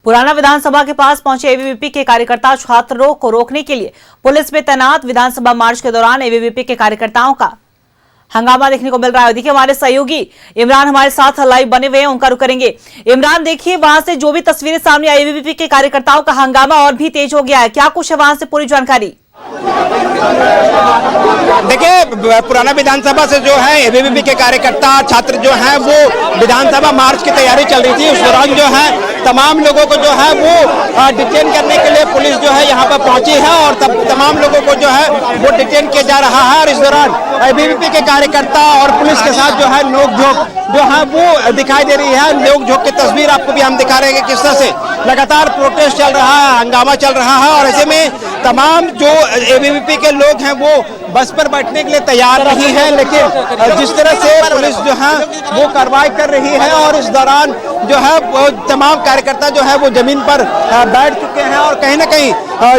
पुराना विधानसभा के पास पहुंचे एबीवीपी के कार्यकर्ता छात्रों को रोकने के लिए पुलिस में तैनात। विधानसभा मार्च के दौरान एबीवीपी के कार्यकर्ताओं का हंगामा देखने को मिल रहा है। देखिए हमारे सहयोगी इमरान हमारे साथ लाइव बने हुए हैं, उनका रुख करेंगे। इमरान, देखिए वहां से जो भी तस्वीरें सामने आई, एबीवीपी के कार्यकर्ताओं का हंगामा और भी तेज हो गया है, क्या कुछ है वहां से पूरी जानकारी? देखिए पुराना विधानसभा से जो है एबीवीपी के कार्यकर्ता छात्र जो हैं वो विधानसभा मार्च की तैयारी चल रही थी। उस दौरान जो है तमाम लोगों को जो है वो डिटेन करने के लिए पुलिस जो है यहाँ पर पहुंची है और तमाम लोगों को जो है वो डिटेन किया जा रहा है। और इस दौरान एबीवीपी के कार्यकर्ता और पुलिस के साथ जो है नोकझोंक जो है वो दिखाई दे रही है। नोकझोंक की तस्वीर आपको भी हम दिखा रहे हैं किस तरह से लगातार प्रोटेस्ट चल रहा है, हंगामा चल रहा है। और ऐसे में तमाम जो एबीवीपी के लोग हैं वो बस पर बैठने के लिए तैयार नहीं है, लेकिन जिस तरह से पुलिस जो है वो कार्रवाई कर रही है और इस दौरान जो है वो तमाम कार्यकर्ता जो है वो जमीन पर बैठ चुके हैं। और कहीं ना कहीं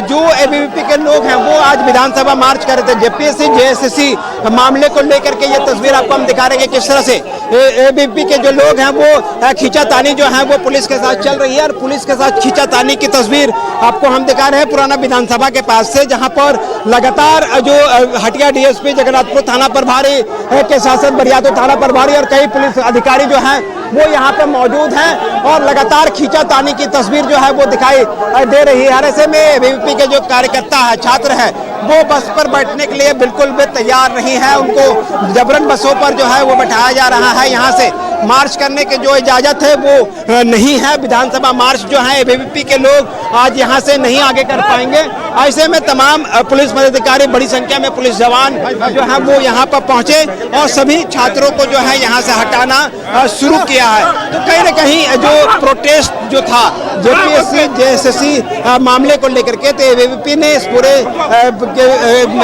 जो एबीवीपी के लोग हैं वो आज विधानसभा मार्च कर रहे थे। जेपीएससी जेएसएससी मामले को लेकर के ये तस्वीर आपको हम दिखा रहे हैं किस तरह से एबीवीपी के जो लोग हैं वो खींचातानी जो है वो पुलिस के साथ चल रही है। और पुलिस के साथ खींचातानी की तस्वीर आपको हम दिखा रहे हैं पुराना विधानसभा के पास से, जहां पर लगातार जो हटिया डीएसपी, जगन्नाथपुर थाना प्रभारी के शासन बरियातो थाना प्रभारी और कई पुलिस अधिकारी जो हैं वो यहाँ पर मौजूद हैं और लगातार खींचातानी की तस्वीर जो है वो दिखाई दे रही है। ऐसे में एबीवीपी के जो कार्यकर्ता है, छात्र हैं, वो बस पर बैठने के लिए बिल्कुल भी तैयार नहीं है। उनको जबरन बसों पर जो है वो बैठाया जा रहा है। यहाँ से मार्च करने की जो इजाजत है वो नहीं है। विधानसभा मार्च जो है एबीवीपी के लोग आज यहाँ से नहीं आगे कर पाएंगे। ऐसे में तमाम पुलिस पदाधिकारी, बड़ी संख्या में पुलिस जवान जो है वो यहाँ पर पहुंचे और सभी छात्रों को जो है यहाँ से हटाना शुरू किया है। तो कहीं ना कहीं जो प्रोटेस्ट जो था जेपीएससी जेएसएससी मामले को लेकर के, तो एबीवीपी ने इस पूरे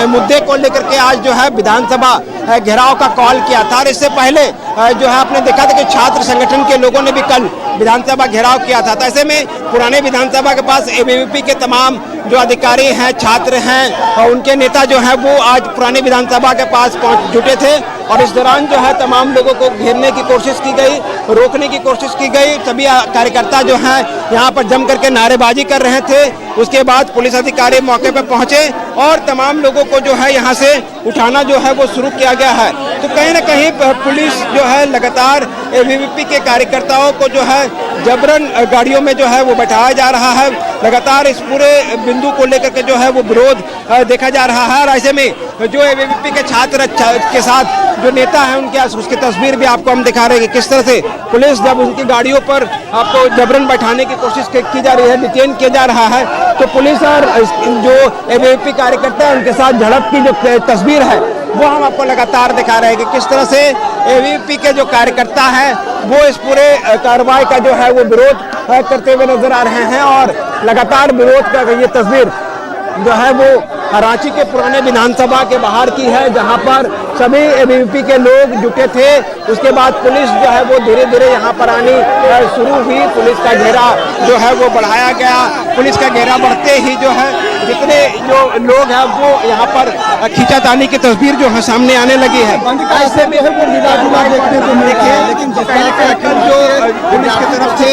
मुद्दे को लेकर के आज जो है विधानसभा घेराव का कॉल किया था। और इससे पहले जो है आपने देखा था कि छात्र संगठन के लोगों ने भी कल विधानसभा घेराव किया था। तो ऐसे में पुराने विधानसभा के पास एबीवीपी के तमाम जो अधिकारी हैं, छात्र हैं और उनके नेता जो हैं वो आज पुरानी विधानसभा के पास जुटे थे। और इस दौरान जो है तमाम लोगों को घेरने की कोशिश की गई, रोकने की कोशिश की गई। सभी कार्यकर्ता जो हैं यहाँ पर जम करके नारेबाजी कर रहे थे। उसके बाद पुलिस अधिकारी मौके पर पहुंचे और तमाम लोगों को जो है यहाँ से उठाना जो है वो शुरू किया गया है। तो कहीं ना कहीं पुलिस जो है लगातार एबीवीपी के कार्यकर्ताओं को जो है जबरन गाड़ियों में जो है वो बैठाया जा रहा है। लगातार इस पूरे बिंदु को लेकर के जो है वो विरोध देखा जा रहा है। और ऐसे में जो एबीवीपी के छात्र के साथ जो नेता है उनके उसकी तस्वीर भी आपको हम दिखा रहे हैं किस तरह से पुलिस जब उनकी गाड़ियों पर आपको जबरन बैठाने की कोशिश की जा रही है, डिटेन किया जा रहा है, तो पुलिस और जो एबीवीपी कार्यकर्ता है उनके साथ झड़प की जो तस्वीर है वो हम आपको लगातार दिखा रहे हैं कि किस तरह से एबीवीपी के जो कार्यकर्ता हैं वो इस पूरे कार्रवाई का जो है वो विरोध करते हुए नजर आ रहे हैं। और लगातार विरोध का ये तस्वीर जो है वो रांची के पुराने विधानसभा के बाहर की है, जहां पर सभी एबीवीपी के लोग जुटे थे। उसके बाद पुलिस जो है वो धीरे धीरे यहाँ पर आनी शुरू हुई। पुलिस का घेरा जो है वो बढ़ाया गया। पुलिस का घेरा बढ़ते ही जो है जितने जो लोग हैं वो यहाँ पर खींचातानी की तस्वीर जो है सामने आने लगी है। ऐसे में जो पुलिस की तरफ से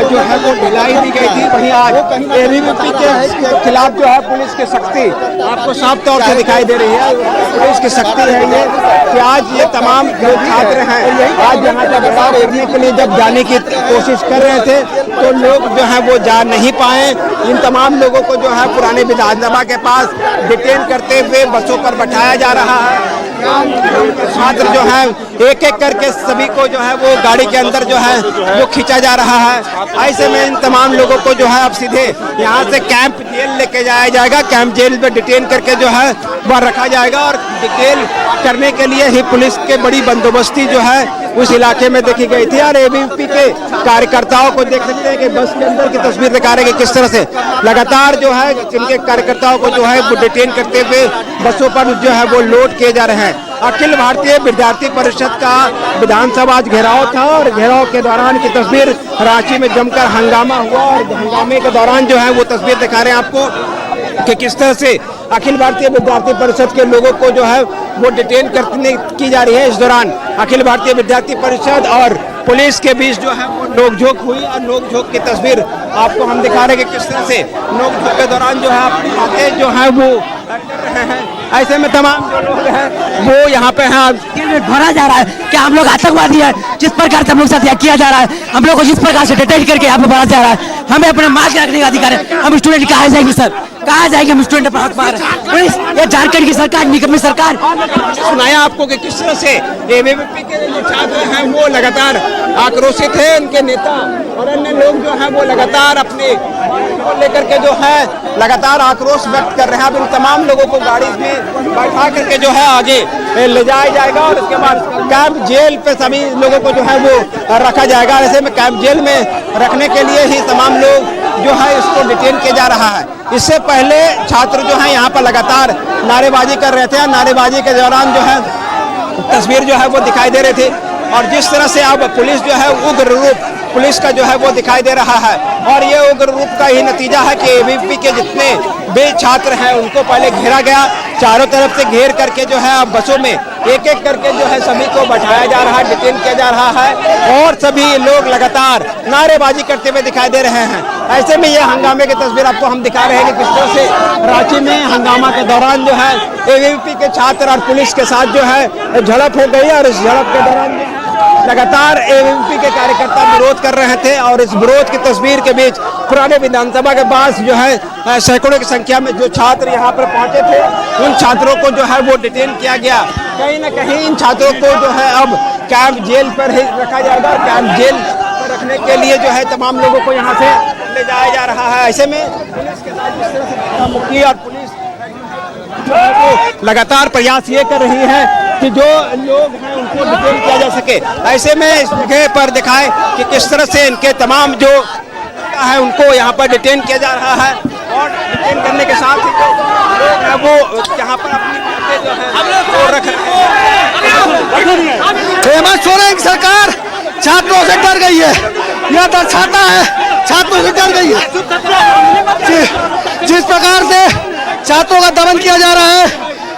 जो है वो ढिलाई दी गई थी, वहीं आज एबीवीपी के खिलाफ जो है पुलिस की सख्ती आपको साफ तौर से दिखाई दे रही है। पुलिस की सख्ती है ये कि आज ये तमाम जो छात्र हैं आज यहाँ का घेराव करने के लिए जब जाने की कोशिश कर रहे थे तो लोग जो है वो जा नहीं पाए। इन तमाम लोगों को जो है पुराने विधानसभा के पास डिटेन करते हुए बसों पर बैठाया जा रहा है। छात्र जो है एक एक करके सभी को जो है वो गाड़ी के अंदर जो है वो खींचा जा रहा है। ऐसे में इन तमाम लोगों को जो है अब सीधे यहाँ से कैंप जेल लेके जाया जाएगा। कैंप जेल में डिटेन करके जो है वह रखा जाएगा और डिटेन करने के लिए ही पुलिस के बड़ी बंदोबस्ती जो है उस इलाके में देखी गई थी। और एबीवीपी के कार्यकर्ताओं को देख सकते हैं कि बस के अंदर की तस्वीर दिखा रहे हैं किस तरह से लगातार जो है इनके कार्यकर्ताओं को जो है वो डिटेन करते हुए बसों पर जो है वो लोड किए जा रहे हैं। अखिल भारतीय विद्यार्थी परिषद का विधानसभा घेराव था और घेराव के दौरान की तस्वीर रांची में जमकर हंगामा हुआ और हंगामे के दौरान जो है वो तस्वीर दिखा रहे हैं आपको कि किस तरह से अखिल भारतीय विद्यार्थी परिषद के लोगों को जो है वो डिटेन करने की जा रही है। इस दौरान अखिल भारतीय विद्यार्थी परिषद और पुलिस के बीच जो है वो नोकझोंक हुई और नोकझोंक की तस्वीर आपको हम दिखा रहे हैं कि किस तरह से नोकझोंक के दौरान जो है अपनी बातें जो है वो कर रहे हैं। ऐसे में तमाम जो लोग हैं वो यहाँ पे हैं। भरा जा रहा है कि हम लोग आतंकवादी है, जिस प्रकार से हम लोग साथ किया जा रहा है, हम लोग को जिस प्रकार से डिटेन करके यहाँ पे भरा जा रहा है, हमें अपने मार्क्स रखने का अधिकार है। हम स्टूडेंट कहाँ जाएंगे सर, कहाँ जाएंगे हम स्टूडेंट पर हक मार है। ये झारखंड की सरकार, निकम्मी सरकार। सुनाया आपको कि किस तरह से एबीवीपी के जो छात्र हैं वो लगातार आक्रोशित हैं, उनके नेता और अन्य लोग जो हैं वो लगातार अपने को लेकर के जो है लगातार आक्रोश व्यक्त कर रहे हैं। अब इन तमाम लोगों को गाड़ी में बैठा करके जो है आगे ले जाया जाएगा और उसके बाद कैंप जेल पे सभी लोगों को जो है वो रखा जाएगा। ऐसे में कैंप जेल में रखने के लिए ही तमाम लोग जो है इसको डिटेन किया जा रहा है। इससे पहले छात्र जो है यहाँ पर लगातार नारेबाजी कर रहे थे। नारेबाजी के दौरान जो है तस्वीर जो है वो दिखाई दे रही थी और जिस तरह से अब पुलिस जो है उग्र रूप पुलिस का जो है वो दिखाई दे रहा है और ये उग्र रूप का ही नतीजा है कि एबीवीपी के जितने भी छात्र हैं उनको पहले घेरा गया, चारों तरफ से घेर करके जो है अब बसों में एक एक करके जो है सभी को बैठाया जा रहा है, डिटेन किया जा रहा है और सभी लोग लगातार नारेबाजी करते हुए दिखाई दे रहे हैं। ऐसे में ये हंगामे की तस्वीर आपको हम दिखा रहे हैं कि किस तरह से रांची में हंगामा के दौरान जो है एबीवीपी के छात्र और पुलिस के साथ जो है झड़प हो गई और इस झड़प के दौरान लगातार एबीवीपी के कार्यकर्ता विरोध कर रहे थे और इस विरोध की तस्वीर के बीच पुराने विधानसभा के पास जो है सैकड़ों की संख्या में जो छात्र यहाँ पर पहुंचे थे उन छात्रों को जो है वो डिटेन किया गया। कहीं ना कहीं इन छात्रों को जो है अब कैंप जेल पर ही रखा जाएगा। कैंप जेल पर रखने के लिए जो है तमाम लोगों को यहाँ से ले जाया जा रहा है। ऐसे में पुलिस के साथ जिस तरह से मुखी और पुलिस जो है वो लगातार प्रयास ये कर रही है कि जो लोग हैं उनको डिटेन किया जा सके। ऐसे में इस जगह पर दिखाएं कि किस तरह से इनके तमाम जो है उनको यहाँ पर डिटेन किया जा रहा है और डिटेन करने के साथ ही जो लोग हैं वो यहाँ पर अपनी बातें जो है वो रख रहे हैं। हेमंत सोरेन की सरकार छात्रों से डर गई है, यह दर्शाता है छात्रों से डर गई है। जिस प्रकार से छात्रों का दमन किया जा रहा है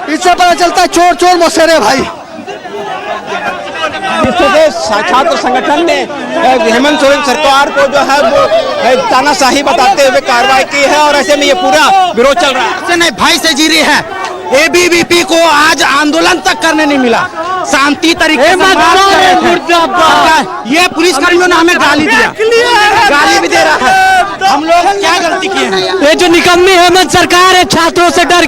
इससे पता चलता है चोर चोर मौसेरे भाई। छात्र संगठन ने हेमंत सोरेन सरकार को जो है वो तानाशाही बताते हुए कार्रवाई की है और ऐसे में ये पूरा विरोध चल रहा है। नहीं भाई से जी रही है, एबीवीपी को आज आंदोलन तक करने नहीं मिला, शांति तरीके से ये पुलिस कर्मियों ने हमें गाली दिया, गाली भी दे रहा है। हम लोग क्या गलती किए हैं? ये जो निकम्मी हेमंत सरकार है छात्रों से डर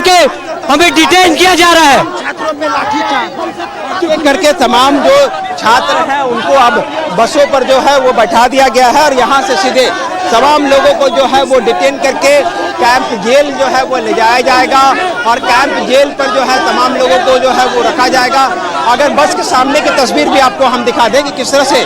के हमें डिटेन किया जा रहा है। छात्रों पे लाठीचार्ज करके तमाम जो छात्र हैं उनको अब बसों पर जो है वो बैठा दिया गया है और यहाँ से सीधे तमाम लोगों को जो है वो डिटेन करके कैंप जेल जो है वो ले जाया जाएगा और कैंप जेल पर जो है तमाम लोगों को जो है वो रखा जाएगा। अगर बस के सामने की तस्वीर भी आपको हम दिखा दें कि किस तरह से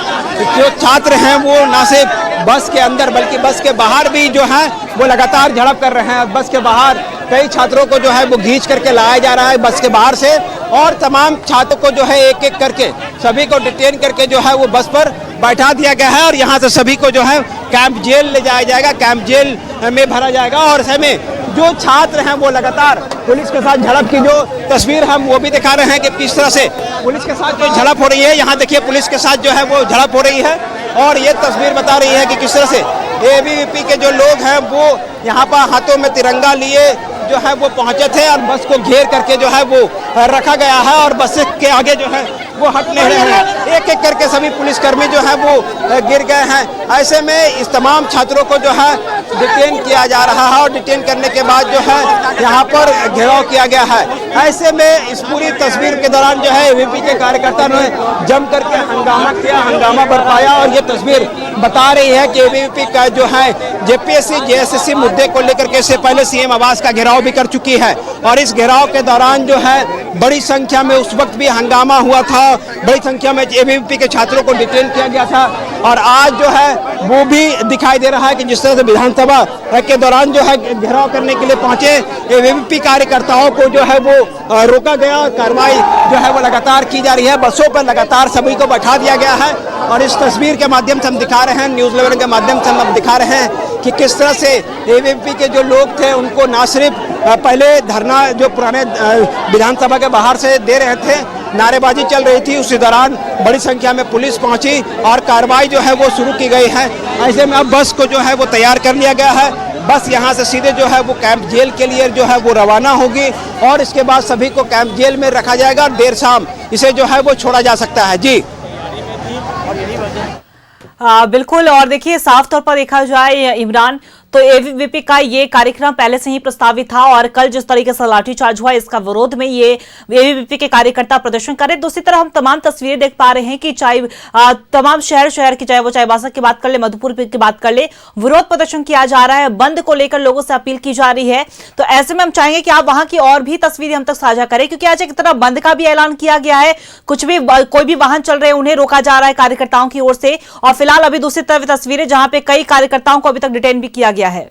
जो छात्र हैं वो ना सिर्फ बस के अंदर बल्कि बस के बाहर भी जो है वो लगातार झड़प कर रहे हैं। बस के बाहर कई छात्रों को जो है वो खींच करके लाया जा रहा है बस के बाहर से और तमाम छात्रों को जो है एक एक करके सभी को डिटेन करके जो है वो बस पर बैठा दिया गया है और यहाँ से सभी को जो है कैंप जेल ले जाया जाएगा, कैंप जेल में भरा जाएगा। और ऐसे में जो छात्र हैं वो लगातार पुलिस के साथ झड़प की जो तस्वीर हम वो भी दिखा रहे हैं कि किस तरह से पुलिस के साथ जो झड़प हो रही है। यहाँ देखिए पुलिस के साथ जो है वो झड़प हो रही है और ये तस्वीर बता रही है कि किस तरह से एबीवीपी के जो लोग हैं वो यहाँ पर हाथों में तिरंगा लिए जो है वो पहुंचे थे और बस को घेर करके जो है वो रखा गया है और बस के आगे जो है वो हट नहीं रहे हैं। एक एक करके सभी पुलिसकर्मी जो है वो गिर गए हैं। ऐसे में इस तमाम छात्रों को जो है डिटेन किया जा रहा है और डिटेन करने के बाद जो है यहाँ पर घेराव किया गया है। ऐसे में इस पूरी तस्वीर के दौरान जो है एबीवीपी के कार्यकर्ता ने जम करके हंगामा किया, हंगामा बरपाया और ये तस्वीर बता रही है कि एबीवीपी का जो है जेपीएससी जेएसएससी मुद्दे को लेकर के इससे पहले सीएम आवास का घेराव भी कर चुकी है और इस घेराव के दौरान जो है बड़ी संख्या में उस वक्त भी हंगामा हुआ था, बड़ी संख्या में एबीवीपी के छात्रों को डिटेन किया गया था और आज जो है वो भी दिखाई दे रहा है कि जिस तरह से विधानसभा के दौरान जो है घेराव करने के लिए पहुंचे एबीवीपी कार्यकर्ताओं को जो है वो रोका गया। कार्रवाई जो है वो लगातार की जा रही है, बसों पर लगातार सभी को बैठा दिया गया है और इस तस्वीर के माध्यम से हम दिखा रहे हैं, न्यूज़ 11 के माध्यम से हम दिखा रहे हैं कि किस तरह से एबीवीपी के जो लोग थे उनको ना सिर्फ पहले धरना जो पुराने विधानसभा के बाहर से दे रहे थे नारेबाजी चल रही थी, उसी दौरान बड़ी संख्या में पुलिस पहुंची और कार्रवाई जो है वो शुरू की गई है। ऐसे में अब बस को जो है वो तैयार कर लिया गया है। बस यहाँ से सीधे जो है वो कैंप जेल के लिए जो है वो रवाना होगी और इसके बाद सभी को कैंप जेल में रखा जाएगा और देर शाम इसे जो है वो छोड़ा जा सकता है। जी बिल्कुल। और देखिए, साफ तौर पर देखा जाए इमरान, तो एबीवीपी का ये कार्यक्रम पहले से ही प्रस्तावित था और कल जिस तरीके से लाठीचार्ज हुआ, इसका विरोध में ये एबीवीपी के कार्यकर्ता प्रदर्शन कर रहे। दूसरी तरफ हम तमाम तस्वीरें देख पा रहे हैं कि चाहे तमाम शहर की, चाहे वो चाईबासा की बात कर ले, मधुपुर की बात कर ले, विरोध प्रदर्शन किया जा रहा है। बंद को लेकर लोगों से अपील की जा रही है। तो ऐसे में हम चाहेंगे कि आप वहां की और भी तस्वीरें हम तक साझा करें, क्योंकि आज एक तरफ बंद का भी ऐलान किया गया है, कुछ भी कोई भी वाहन चल रहे हैं उन्हें रोका जा रहा है कार्यकर्ताओं की ओर से, और फिलहाल अभी दूसरी तरफ तस्वीरें जहां पे कई कार्यकर्ताओं को अभी तक डिटेन भी किया गया है।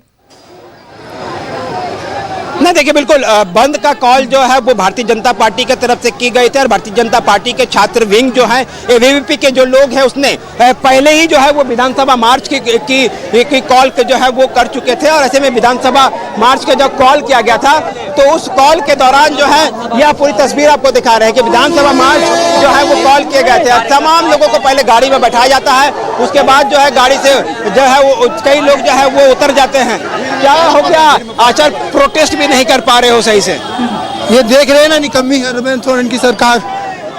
नहीं, देखिए, बिल्कुल बंद का कॉल जो है वो भारतीय जनता पार्टी की तरफ से की गई थी और भारतीय जनता पार्टी के छात्र विंग जो है, एबीवीपी के जो लोग हैं, उसने पहले ही जो है वो विधानसभा मार्च की कॉल जो है वो कर चुके थे। और ऐसे में विधानसभा मार्च का जब कॉल किया गया था तो उस कॉल के दौरान जो है यह पूरी तस्वीर आपको दिखा रहे हैं कि विधानसभा मार्च जो है वो कॉल किए गए थे। तमाम लोगों को पहले गाड़ी में बैठाया जाता है, उसके बाद जो है गाड़ी से जो है वो कई लोग जो है वो उतर जाते हैं। क्या हो गया, आचार प्रोटेस्ट भी नहीं कर पा रहे हो सही से? ये देख रहे हैं ना, निकम्मी हेमंत सोरेन की सरकार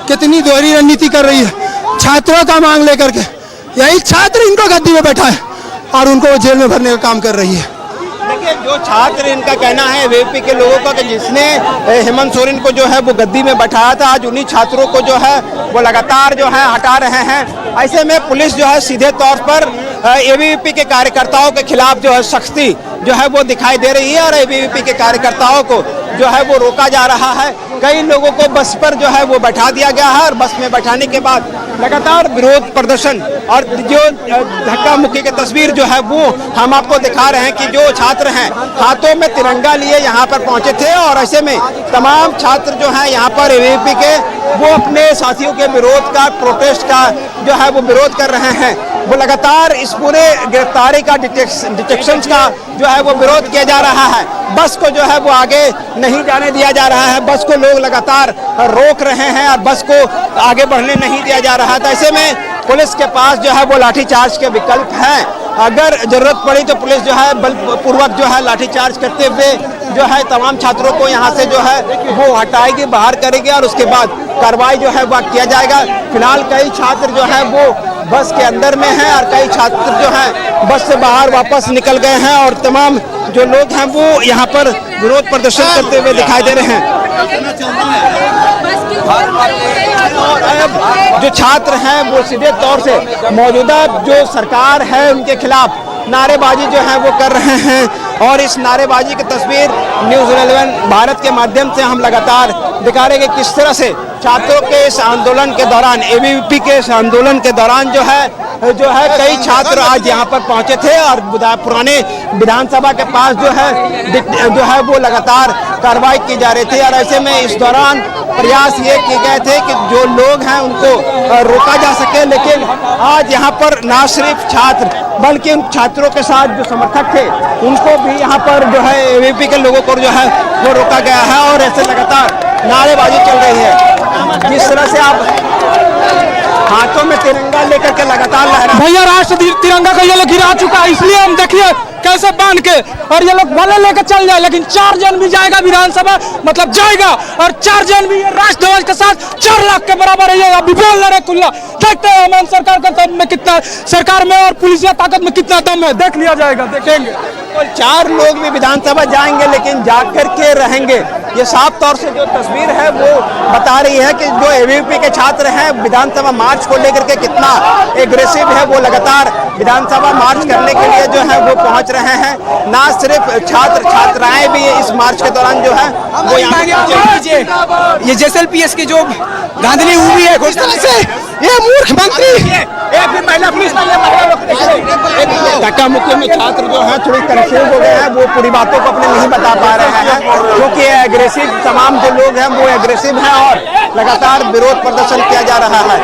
कितनी दोहरी रणनीति कर रही है छात्रों का मांग लेकर के। यही छात्र इनको गद्दी में बैठा है और उनको जेल में भरने का काम कर रही है। देखिए, जो छात्र, इनका कहना है एबीवीपी के लोगों का कि जिसने हेमंत सोरेन को जो है वो गद्दी में बैठाया था, आज उन्हीं छात्रों को जो है वो लगातार जो है हटा रहे हैं। ऐसे में पुलिस जो है सीधे तौर पर एबीवीपी के कार्यकर्ताओं के खिलाफ जो है सख्ती जो है वो दिखाई दे रही है और एबीवीपी के कार्यकर्ताओं को जो है वो रोका जा रहा है। कई लोगों को बस पर जो है वो बैठा दिया गया है और बस में बैठाने के बाद लगातार विरोध प्रदर्शन और जो धक्का मुक्की की तस्वीर जो है वो हम आपको दिखा रहे हैं कि जो छात्र हैं हाथों में तिरंगा लिए यहाँ पर पहुंचे थे और ऐसे में तमाम छात्र जो हैं यहाँ पर एबीवीपी के वो अपने साथियों के विरोध का, प्रोटेस्ट का जो है वो विरोध कर रहे हैं। वो लगातार इस पूरे गिरफ्तारी का, डिटेक्शन का जो है वो विरोध किया जा रहा है। बस को जो है वो आगे नहीं जाने दिया जा रहा है, बस को लोग लगातार रोक रहे हैं और बस को आगे बढ़ने नहीं दिया जा रहा है। तो ऐसे में पुलिस के पास जो है वो लाठीचार्ज के विकल्प हैं। अगर जरूरत पड़ी तो पुलिस जो है बलपूर्वक जो है लाठीचार्ज करते हुए जो है तमाम छात्रों को यहाँ से जो है वो हटाएगी, बाहर करेगी और उसके बाद कार्रवाई जो है वो किया जाएगा। फिलहाल कई छात्र जो है वो बस के अंदर में हैं और कई छात्र जो हैं बस से बाहर वापस निकल गए हैं और तमाम जो लोग हैं वो यहाँ पर विरोध प्रदर्शन करते हुए दिखाई दे रहे हैं। जो छात्र हैं वो सीधे तौर से मौजूदा जो सरकार है उनके खिलाफ नारेबाजी जो है वो कर रहे हैं और इस नारेबाजी की तस्वीर न्यूज़ 11 भारत के माध्यम से हम लगातार दिखा रहे हैं कि किस तरह से छात्रों के इस आंदोलन के दौरान, एबीवीपी के इस आंदोलन के दौरान जो है कई छात्र आज यहाँ पर पहुंचे थे और पुराने विधानसभा के पास जो है वो लगातार कार्रवाई की जा रही थी। और ऐसे में इस दौरान प्रयास ये किए गए थे कि जो लोग हैं उनको रोका जा सके, लेकिन आज यहाँ पर ना सिर्फ छात्र बल्कि उन छात्रों के साथ जो समर्थक थे उनको भी यहाँ पर जो है एबीवीपी के लोगों को जो है वो रोका गया है और ऐसे लगातार नारेबाजी चल रही है। जिस तरह से आप हाथों में तिरंगा लेकर के लगातार लहरा, भैया राष्ट्र तिरंगा को ये लोग गिरा चुका है, इसलिए हम देखिए कैसे बांध के, और ये लोग भले लेकर चल जाए लेकिन 4 जन भी जाएगा विधानसभा, मतलब जाएगा, और 4 जन भी राष्ट्र ध्वज के साथ 4 लाख के बराबर है। ये अभी बोल रहे खुला, देखते हैं हमारी सरकार के दम में कितना, सरकार में और पुलिसिया ताकत में कितना दम है, देख लिया जाएगा, देखेंगे। 4 लोग भी विधानसभा जाएंगे लेकिन जाकर के रहेंगे। ये साफ तौर से जो तस्वीर है वो बता रही है कि जो एबीवीपी के छात्र हैं विधानसभा मार्च को लेकर के कितना एग्रेसिव है। वो लगातार विधानसभा मार्च करने के लिए जो है वो पहुंच रहे हैं। ना सिर्फ छात्र छात्राएं भी इस मार्च के दौरान जो है वो यहाँ ये जेएसएलपीएस की जो धांधली हुई है, इस तरह से ये मूर्ख मंत्री धक्का मुक्की में छात्र जो है थोड़ी कंफ्यूज हो गए हैं, वो पूरी बातों को अपने नहीं बता पा रहे हैं क्योंकि एग्रेसिव तमाम जो लोग हैं वो एग्रेसिव हैं और लगातार विरोध प्रदर्शन किया जा रहा है।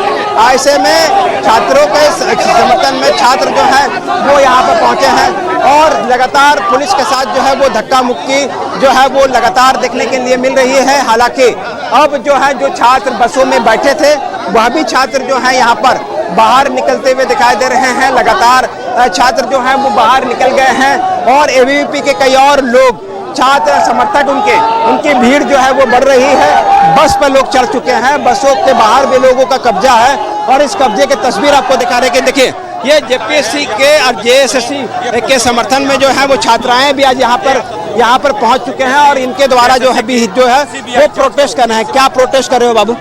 ऐसे में छात्रों के समर्थन में छात्र जो है वो यहाँ पर पहुंचे हैं और लगातार पुलिस के साथ जो है वो धक्का मुक्की जो है वो लगातार देखने के लिए मिल रही है। हालांकि अब जो है जो छात्र बसों में बैठे थे वह भी छात्र जो है यहाँ पर बाहर निकलते हुए दिखाई दे रहे हैं। लगातार छात्र जो हैं वो बाहर निकल गए हैं और एबीवीपी के कई और लोग छात्र समर्थक उनकी भीड़ जो है वो बढ़ रही है। बस पर लोग चढ़ चुके हैं, बसों के बाहर भी लोगों का कब्जा है और इस कब्जे की तस्वीर आपको दिखा रहे हैं। देखिए ये जेपीएससी के और जेएसएससी के समर्थन में जो है वो छात्राएं भी आज यहाँ पर पहुंच चुके हैं और इनके द्वारा जो है वो प्रोटेस्ट कर रहे हैं। क्या प्रोटेस्ट कर रहे हो बाबू?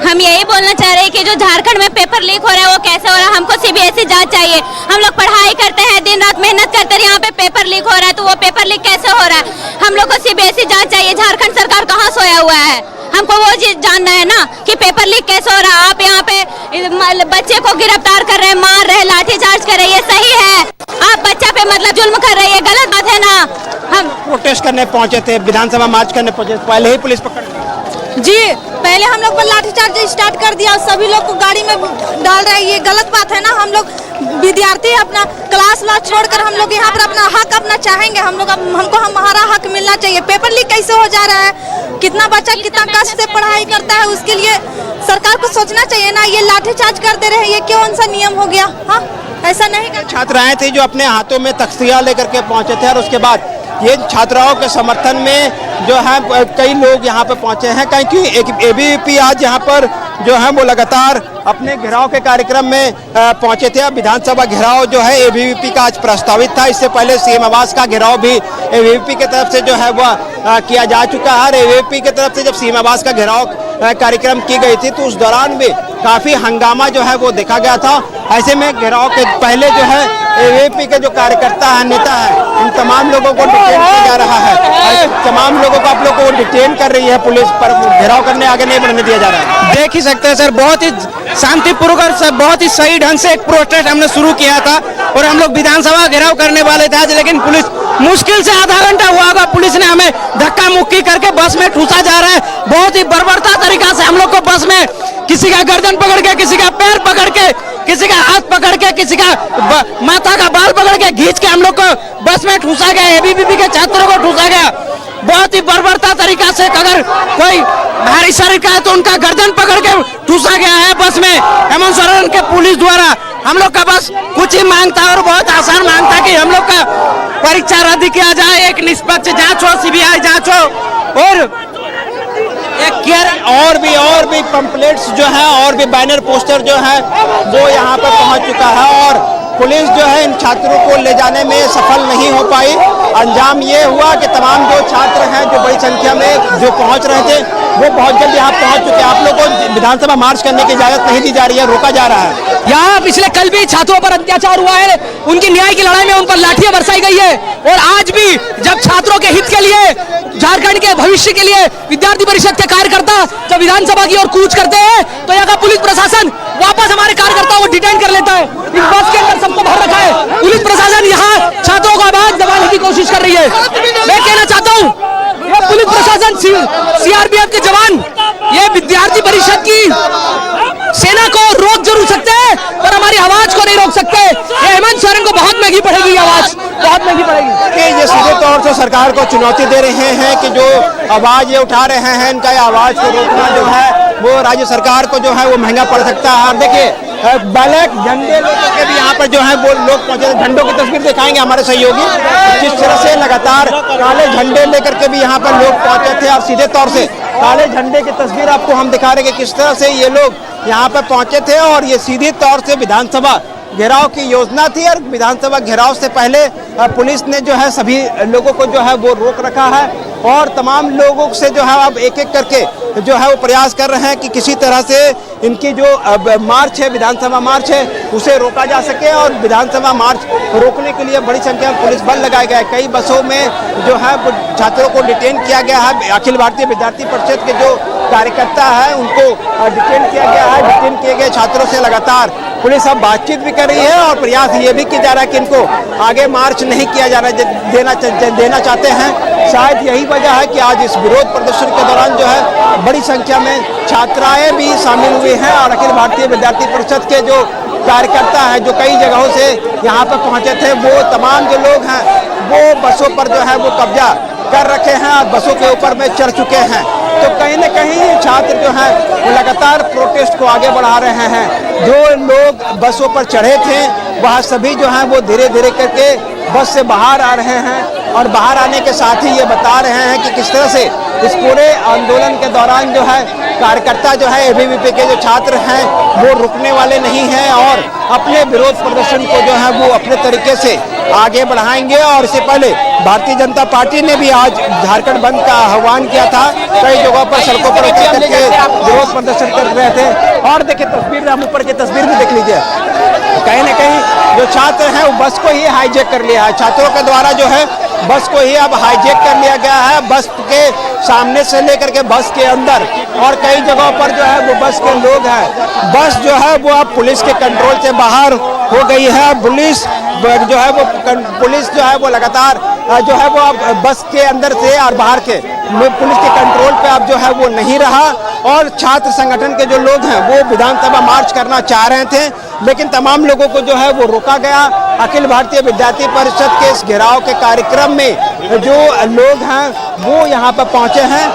हम यही बोलना चाह रहे हैं कि जो झारखंड में पेपर लीक हो रहा है वो कैसे हो रहा है, हमको सीबीएसई जांच चाहिए। हम लोग पढ़ाई करते हैं, दिन रात मेहनत करते हैं, यहाँ पे पेपर लीक हो रहा है तो वो पेपर लीक कैसे हो रहा है? हम लोग को सीबीएसई जांच चाहिए। झारखंड सरकार कहाँ सोया हुआ है? हमको वो चीज जानना है ना कि पेपर लीक कैसे हो रहा है। आप यहाँ पे बच्चे को गिरफ्तार कर रहे हैं, मार रहे, लाठीचार्ज कर रहे हैं, ये सही है? आप बच्चा पे मतलब जुल्म कर रहे हैं, गलत बात है ना। हम प्रोटेस्ट करने पहुंचे थे, विधानसभा मार्च करने पहुंचे, पहले ही पुलिस पकड़ जी, पहले हम लोग पर लाठीचार्ज स्टार्ट कर दिया, सभी लोग को गाड़ी में डाल रहे हैं, ये गलत बात है ना। हम लोग विद्यार्थी अपना क्लास छोड़कर हम लोग यहाँ पर अपना हक अपना चाहेंगे। हमको हमारा हक मिलना चाहिए। पेपर लीक कैसे हो जा रहा है? कितना बच्चा कितना कष्ट से पढ़ाई करता है, उसके लिए सरकार को सोचना चाहिए ना। ये लाठीचार्ज कर दे रहे हैं, ये कौन सा नियम हो गया? हाँ, ऐसा नहीं कर। छात्र आए थे जो अपने हाथों में तख्तियां लेकर के पहुंचे थे और उसके बाद ये छात्राओं के समर्थन में जो है कई लोग यहाँ पे पहुंचे हैं, क्योंकि एबीवीपी आज यहाँ पर जो है वो लगातार अपने घेराव के कार्यक्रम में पहुंचे थे। विधानसभा घेराव जो है एबीवीपी का आज प्रस्तावित था। इससे पहले सीएम आवास का घेराव भी एबीवीपी की तरफ से जो है वह किया जा चुका है। एबीवीपी की तरफ से जब सीएम आवास का घेराव कार्यक्रम की गई थी तो उस दौरान भी काफी हंगामा जो है वो देखा गया था। ऐसे में घेराव के पहले जो है एबीवीपी के जो कार्यकर्ता है, नेता है, इन तमाम लोगों को डिटेन किया जा रहा है। तमाम लोगों को आप लोगों को डिटेन कर रही है पुलिस, पर घेराव करने आगे नहीं बढ़ने दिया जा रहा है। देख ही सकते हैं सर, बहुत ही शांतिपूर्वक और बहुत ही सही ढंग से एक प्रोटेस्ट हमने शुरू किया था और हम लोग विधानसभा घेराव करने वाले थे आज, लेकिन पुलिस मुश्किल से आधा घंटा हुआ होगा, पुलिस ने हमें धक्का मुक्की करके बस में ठूसा जा रहा है। बहुत ही बर्बरता तरीका से हम लोग को बस में किसी का गर्दन पकड़ के, किसी का पैर पकड़ के, किसी का हाथ पकड़ के, किसी का माथा का बाल पकड़ के खींच के हम लोग को बस में ठूसा गया। एबीवीपी के छात्रों को ठूसा गया बहुत ही बर्बरता तरीका से। अगर कोई भारी शरीर का है तो उनका गर्दन पकड़ के ठूसा गया है बस में हेमंत सोरेन के पुलिस द्वारा। हम लोग का बस कुछ ही मांग था और बहुत आसान मांग था कि हम लोग का परीक्षा रद्द किया जाए, एक निष्पक्ष जांच हो, सीबीआई जांच हो और और भी पंपलेट्स जो है और भी बैनर पोस्टर जो है वो यहाँ पर पहुँच चुका है और पुलिस जो है इन छात्रों को ले जाने में सफल नहीं हो पाई। अंजाम ये हुआ कि तमाम जो छात्र हैं जो बड़ी संख्या में जो पहुंच रहे थे वो बहुत जल्द यहाँ पहुंच चुके हैं। आप लोगों को विधानसभा मार्च करने की इजाजत नहीं दी जा रही है, रोका जा रहा है। यहाँ पिछले कल भी छात्रों पर अत्याचार हुआ है, उनकी न्याय की लड़ाई में उन पर लाठियां बरसाई गई है और आज भी जब छात्रों के हित के लिए, झारखंड के भविष्य के लिए विद्यार्थी परिषद के कार्यकर्ता जब विधानसभा की ओर कूच करते हैं तो यहाँ का पुलिस प्रशासन वापस हमारे कार्यकर्ताओं को डिटेन कर लेता है। इस बस के अंदर सबको भर रखा है। पुलिस प्रशासन यहाँ छात्रों का आवाज दबाने की कोशिश कर रही है। मैं कहना चाहता हूँ ये पुलिस प्रशासन, सीआरपीएफ के जवान ये विद्यार्थी परिषद की सेना को रोक जरूर सकते हैं पर हमारी आवाज को नहीं रोक सकते। ये हेमंत सोरेन को बहुत महंगी पड़ेगी, आवाज बहुत महंगी पड़ेगी। ये सीधे तौर से सरकार को चुनौती दे रहे हैं कि जो आवाज ये उठा रहे हैं इनका आवाज को रोकना जो है वो राज्य सरकार को जो है वो महंगा पड़ सकता है। और देखिए ब्लैक झंडे लेकर के भी यहाँ पर जो है वो लोग पहुंचे। झंडों की तस्वीर दिखाएंगे हमारे सहयोगी, जिस तरह से लगातार काले झंडे लेकर के भी यहाँ पर लोग पहुंचे थे और सीधे तौर से काले झंडे की तस्वीर आपको हम दिखा रहे हैं कि किस तरह से ये लोग यहाँ पर पहुंचे थे और ये सीधे तौर से विधानसभा घेराव की योजना थी और विधानसभा घेराव से पहले पुलिस ने जो है सभी लोगों को जो है वो रोक रखा है और तमाम लोगों से जो है अब एक एक करके जो है वो प्रयास कर रहे हैं कि किसी तरह से इनकी जो मार्च है, विधानसभा मार्च है, उसे रोका जा सके। और विधानसभा मार्च रोकने के लिए बड़ी संख्या में पुलिस बल लगाया गया है। कई बसों में जो है छात्रों को डिटेन किया गया है। अखिल भारतीय विद्यार्थी परिषद के जो कार्यकर्ता है उनको डिटेन किया गया है। डिटेन किए गए छात्रों से लगातार पुलिस अब बातचीत भी कर रही है और प्रयास ये भी किया जा रहा है कि इनको आगे मार्च नहीं किया जा रहा देना चाहते हैं। शायद यही वजह है कि आज इस विरोध प्रदर्शन के दौरान जो है बड़ी संख्या में छात्राएं भी शामिल हुई हैं और अखिल भारतीय विद्यार्थी परिषद के जो कार्यकर्ता हैं जो कई जगहों से यहाँ पर पहुँचे थे वो तमाम जो लोग हैं वो बसों पर जो है वो कब्जा कर रखे हैं और बसों के ऊपर में चढ़ चुके हैं। तो कहीं ना कहीं ये छात्र जो है वो लगातार प्रोटेस्ट को आगे बढ़ा रहे हैं। जो लोग बसों पर चढ़े थे वह सभी जो हैं वो धीरे धीरे करके बस से बाहर आ रहे हैं और बाहर आने के साथ ही ये बता रहे हैं कि किस तरह से इस पूरे आंदोलन के दौरान जो है कार्यकर्ता जो है एबीवीपी के जो छात्र हैं वो रुकने वाले नहीं हैं और अपने विरोध प्रदर्शन को जो है वो अपने तरीके से आगे बढ़ाएंगे। और इससे पहले भारतीय जनता पार्टी ने भी आज झारखंड बंद का आह्वान किया था। कई जगहों पर सड़कों पर उतर करके विरोध प्रदर्शन कर रहे थे। और देखिए तस्वीर, हम ऊपर की तस्वीर भी देख लीजिए। कहीं ना कहीं जो छात्र हैं वो बस को ही हाईजैक कर लिया है। छात्रों के द्वारा जो है बस को ही अब हाईजैक कर लिया गया है। बस के सामने से लेकर के बस के अंदर और कई जगहों पर जो है वो बस के लोग हैं। बस जो है वो अब पुलिस के कंट्रोल से बाहर हो गई है। पुलिस जो है वो लगातार जो है वो अब बस के अंदर से और बाहर के पुलिस के कंट्रोल पे अब जो है वो नहीं रहा। और छात्र संगठन के जो लोग हैं वो विधानसभा मार्च करना चाह रहे थे, लेकिन तमाम लोगों को जो है वो रोका गया। अखिल भारतीय विद्यार्थी परिषद के इस घेराव के कार्यक्रम में जो लोग हैं वो यहाँ पर पहुंचे हैं।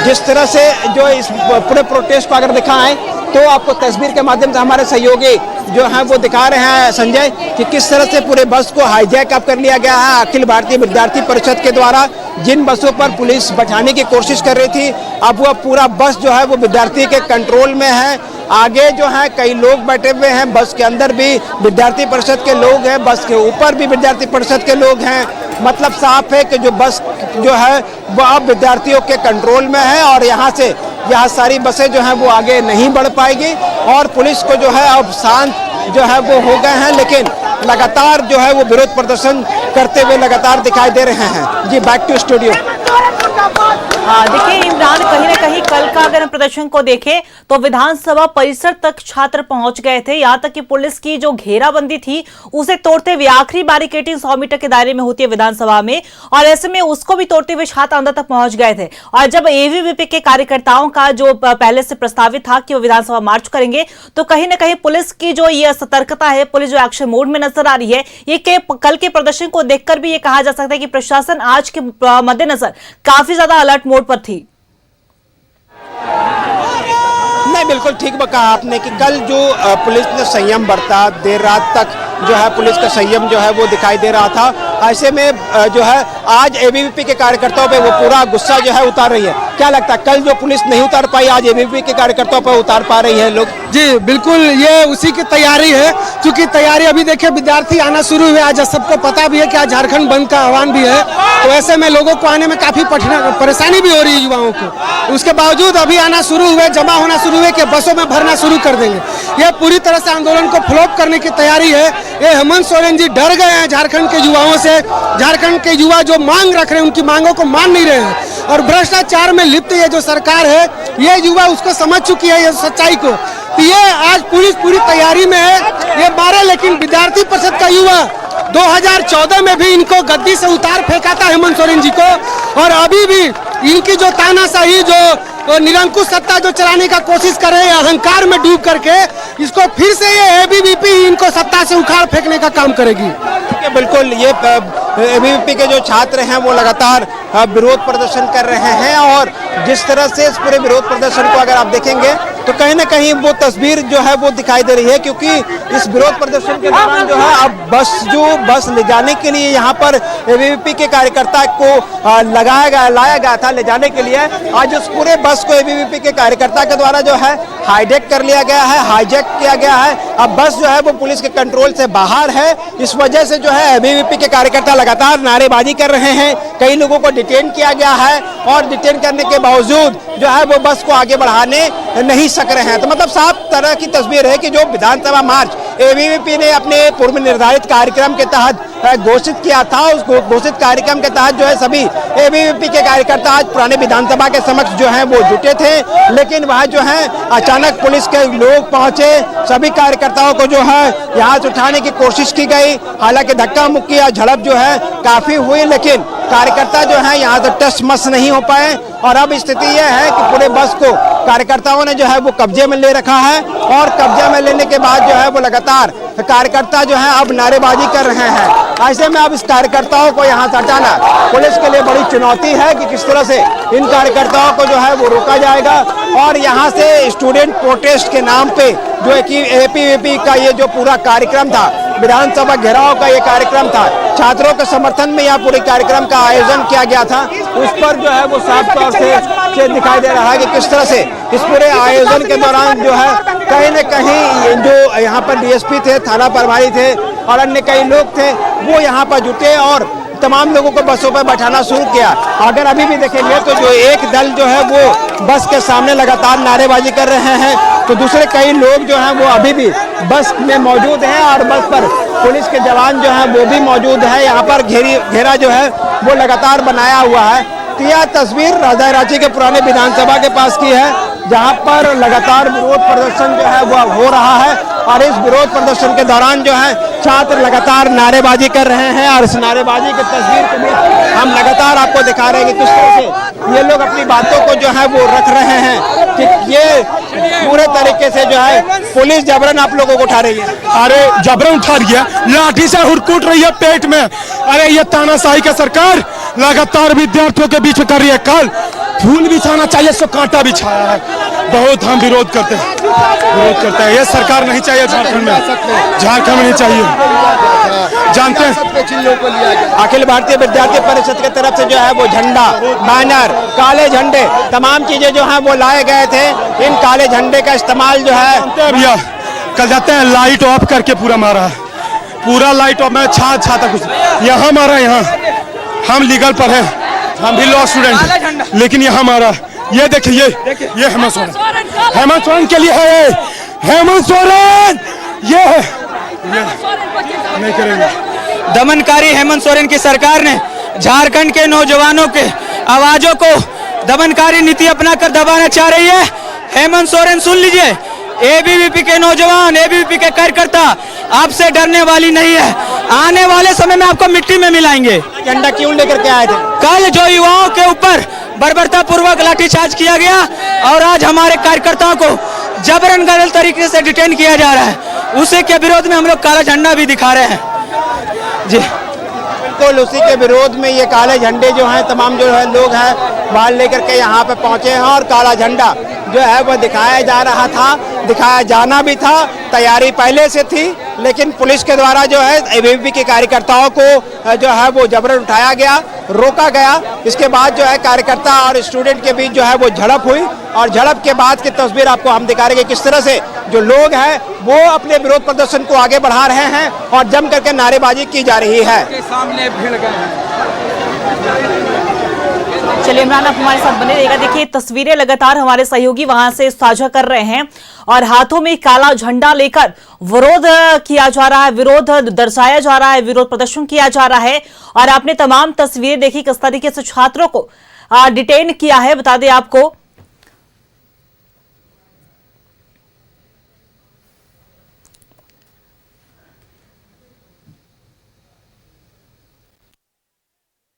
जिस तरह से जो इस पूरे प्रोटेस्ट को अगर दिखाएं तो आपको तस्वीर के माध्यम से हमारे सहयोगी जो हैं वो दिखा रहे हैं संजय कि किस तरह से पूरे बस को हाईजैक अप कर लिया गया है अखिल भारतीय विद्यार्थी परिषद के द्वारा। जिन बसों पर पुलिस बैठाने की कोशिश कर रही थी अब वो पूरा बस जो है वो विद्यार्थी के कंट्रोल में है। आगे जो है कई लोग बैठे हुए हैं, बस के अंदर भी विद्यार्थी परिषद के लोग हैं, बस के ऊपर भी विद्यार्थी परिषद के लोग हैं। मतलब साफ है कि जो बस जो है वो अब विद्यार्थियों के कंट्रोल में है और यहाँ सारी बसें जो हैं वो आगे नहीं बढ़ पाएगी। और पुलिस को जो है अब शांत जो है वो हो गए हैं, लेकिन लगातार जो है वो विरोध प्रदर्शन करते हुए लगातार दिखाई दे रहे हैं। जी बैक टू स्टूडियो। देखिए इमरान, कहीं ना कहीं कल का अगर हम प्रदर्शन को देखें तो विधानसभा परिसर तक छात्र पहुंच गए थे। यहाँ तक कि पुलिस की जो घेराबंदी थी उसे तोड़ते हुए आखिरी बैरिकेडिंग 100 मीटर के दायरे में होती है विधानसभा में, और ऐसे में उसको भी तोड़ते हुए छात्र अंदर तक पहुंच गए थे। और जब एबीवीपी के कार्यकर्ताओं का जो पहले से प्रस्तावित था कि वो विधानसभा मार्च करेंगे, तो कहीं ना कहीं पुलिस की जो ये सतर्कता है, पुलिस जो एक्शन मोड में नजर आ रही है, ये कल के प्रदर्शन को देखकर भी ये कहा जा सकता है कि प्रशासन आज के मद्देनजर काफी ज्यादा अलर्ट मोड पर थी। नहीं, बिल्कुल ठीक कहा आपने कि कल जो पुलिस ने संयम बरता, देर रात तक जो है पुलिस का संयम जो है वो दिखाई दे रहा था। ऐसे में जो है आज एबीवीपी के कार्यकर्ताओं पे वो पूरा गुस्सा जो है उतार रही है। क्या लगता है कल जो पुलिस नहीं उतार पाई आज एबीवीपी के कार्यकर्ताओं पर उतार पा रही है लोग? जी बिल्कुल, ये उसी की तैयारी है, क्योंकि तैयारी अभी देखिए विद्यार्थी आना शुरू हुए। आज सबको पता भी है कि आज झारखंड बंद का आह्वान भी है, तो ऐसे में लोगों को आने में काफी परेशानी भी हो रही है युवाओं को। उसके बावजूद अभी आना शुरू हुए, जमा होना शुरू हुए कि बसों में भरना शुरू कर देंगे। ये पूरी तरह से आंदोलन को फ्लॉप करने की तैयारी है। ये हेमंत सोरेन जी डर गए हैं झारखंड के युवाओं से। झारखंड के युवा जो मांग रख रहे हैं उनकी मांगों को मान नहीं रहे हैं, और भ्रष्टाचार में लिप्त ये जो सरकार है ये युवा उसको समझ चुकी है, ये सच्चाई को। तो ये आज पूरी तैयारी में है ये मारे। लेकिन विद्यार्थी परिषद का युवा 2014 में भी इनको गद्दी से उतार फेंका था हेमंत सोरेन जी को, और अभी भी इनकी जो तानाशाही, जो निरंकुश सत्ता जो चलाने का कोशिश कर रहे हैं अहंकार में डूब करके, इसको फिर से ये एबीवीपी इनको सत्ता से उखाड़ फेंकने का काम करेगी। बिल्कुल, ये एबीवीपी के जो छात्र हैं वो लगातार विरोध प्रदर्शन कर रहे हैं। और जिस तरह से इस पूरे विरोध प्रदर्शन को अगर आप देखेंगे तो कहीं ना कहीं वो तस्वीर जो है वो दिखाई दे रही है, क्योंकि इस विरोध प्रदर्शन के दौरान जो है अब बस ले जाने के लिए यहाँ पर एबीवीपी के कार्यकर्ता को लाया गया था ले जाने के लिए। आज उस पूरे बस को एबीवीपी के कार्यकर्ता के द्वारा जो है हाईजैक कर लिया गया है, हाईजैक किया गया है। अब बस जो है वो पुलिस के कंट्रोल से बाहर है। इस वजह से जो है एबीवीपी के कार्यकर्ता लगातार नारेबाजी कर रहे हैं। कई लोगों को डिटेन किया गया है और डिटेन करने के बावजूद जो है वो बस को आगे बढ़ाने नहीं सक रहे हैं। तो मतलब साफ तरह की तस्वीर है कि जो विधानसभा मार्च एबीवीपी ने अपने पूर्व निर्धारित कार्यक्रम के तहत घोषित किया था, उस घोषित कार्यक्रम के तहत जो है सभी एबीवीपी के कार्यकर्ता आज पुराने विधानसभा के समक्ष जो है वो जुटे थे। लेकिन वह जो है अचानक पुलिस के लोग पहुंचे, सभी कार्यकर्ताओं को जो है यहाँ से उठाने की कोशिश की गई। हालांकि धक्का मुक्की या झड़प जो है काफी हुई, लेकिन कार्यकर्ता जो है यहाँ से टस मस नहीं हो पाए। और अब स्थिति यह है कि पूरे बस को कार्यकर्ताओं ने जो है वो कब्जे में ले रखा है और कब्जे में लेने के बाद जो है वो लगातार कार्यकर्ता जो है अब नारेबाजी कर रहे हैं। ऐसे में अब इस कार्यकर्ताओं को यहाँ से हटाना पुलिस के लिए बड़ी चुनौती है कि किस तरह से इन कार्यकर्ताओं को जो है वो रोका जाएगा। और यहाँ से स्टूडेंट प्रोटेस्ट के नाम पे जो है कि एबीवीपी का ये जो पूरा कार्यक्रम था, विधानसभा घेराव का ये कार्यक्रम था, छात्रों के समर्थन में यह पूरे कार्यक्रम का आयोजन किया गया था, उस पर जो है वो साफ तौर से दिखाई दे रहा है कि किस तरह से इस पूरे आयोजन के दौरान जो है कहीं न कहीं जो यहाँ पर डीएसपी थे, थाना प्रभारी थे और अन्य कई लोग थे, वो यहाँ पर जुटे और तमाम लोगों को बसों पर बैठाना शुरू किया। अगर अभी भी देखेंगे तो जो एक दल जो है वो बस के सामने लगातार नारेबाजी कर रहे हैं, तो दूसरे कई लोग जो हैं वो अभी भी बस में मौजूद हैं और बस पर पुलिस के जवान जो हैं वो भी मौजूद है। यहाँ पर घेरा जो है वो लगातार बनाया हुआ है। तो यह तस्वीर राजारांची के पुराने विधानसभा के पास की है, जहाँ पर लगातार विरोध प्रदर्शन जो है वो हो रहा है और इस विरोध प्रदर्शन के दौरान जो है छात्र लगातार नारेबाजी कर रहे हैं और इस नारेबाजी की तस्वीर को भी हम लगातार आपको दिखा रहे हैं कि किस तरह से ये लोग अपनी बातों को जो है वो रख रहे हैं कि ये पूरे तरीके से जो है पुलिस जबरन आप लोगों को उठा रही है। अरे जबरन उठा रही है, लाठी से हुड़कूट रही है पेट में। अरे ये तानाशाही का सरकार लगातार विद्यार्थियों के बीच में कर रही है। कल फूल बिछाना चाहिए, सो कांटा बिछाया है। बहुत हम विरोध करते हैं, ये सरकार नहीं चाहिए झारखंड में नहीं चाहिए। जानते हैं अखिल भारतीय विद्यार्थी परिषद की तरफ से जो है वो झंडा, बैनर, काले झंडे, तमाम चीजें जो हैं वो लाए गए थे। इन काले झंडे का इस्तेमाल जो है भैया कल जाते हैं लाइट ऑफ करके पूरा मारा है, पूरा लाइट ऑफ। मैं छाता कुछ यहाँ मारा, यहाँ हम लीगल पर हैं, हम भी लॉ स्टूडेंट, लेकिन यहाँ मारा। ये देखिए ये हेमंत सोरेन के लिए है, हेमंत सोरेन ये नहीं करेंगे। दमनकारी हेमंत सोरेन की सरकार ने झारखंड के नौजवानों के आवाजों को दमनकारी नीति अपनाकर दबाना चाह रही है। हेमंत सोरेन सुन लीजिए, एबीवीपी के नौजवान, एबीवीपी के कार्यकर्ता आपसे डरने वाली नहीं है। आने वाले समय में आपको मिट्टी में मिलाएंगे। झंडा क्यों लेकर के आए थे? कल जो युवाओं के ऊपर बर्बरता पूर्वक लाठीचार्ज किया गया और आज हमारे कार्यकर्ताओं को जबरन गलत तरीके से डिटेन किया जा रहा है, उसी के विरोध में हम लोग काला झंडा भी दिखा रहे हैं। जी बिल्कुल उसी के विरोध में ये काले झंडे जो हैं तमाम जो है लोग हैं बाहर लेकर के यहाँ पे पहुंचे हैं और काला झंडा जो है वो दिखाया जा रहा था, दिखाया जाना भी था, तैयारी पहले से थी, लेकिन पुलिस के द्वारा जो है एबीवीपी के कार्यकर्ताओं को जो है वो जबरन उठाया गया, रोका गया। इसके बाद जो है कार्यकर्ता और स्टूडेंट के बीच जो है वो झड़प हुई और झड़प के बाद की तस्वीर आपको हम दिखा रहे हैं किस तरह से जो लोग हैं वो अपने विरोध प्रदर्शन को आगे बढ़ा रहे हैं और जम करके नारेबाजी की जा रही है। सामने भिड़ गए हैं। चलिए इमरान, आप हमारे साथ बने रहिएगा। देखिए तस्वीरें लगातार हमारे सहयोगी वहां से साझा कर रहे हैं और हाथों में काला झंडा लेकर विरोध किया जा रहा है, विरोध दर्शाया जा रहा है, विरोध प्रदर्शन किया जा रहा है। और आपने तमाम तस्वीरें देखी किस तरीके से छात्रों को डिटेन किया है। बता दें आपको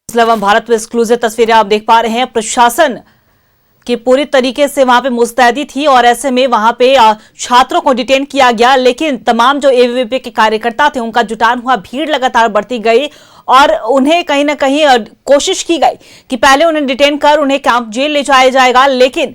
भारत में एक्सक्लूसिव तस्वीरें आप देख पा रहे हैं। प्रशासन की पूरी तरीके से वहां पे मुस्तैदी थी और ऐसे में वहां पे छात्रों को डिटेन किया गया, लेकिन तमाम जो एबीवीपी के कार्यकर्ता थे उनका जुटान हुआ, भीड़ लगातार बढ़ती गई और उन्हें कहीं ना कहीं कोशिश की गई कि पहले उन्हें डिटेन कर उन्हें कैंप जेल ले जाया जाएगा, लेकिन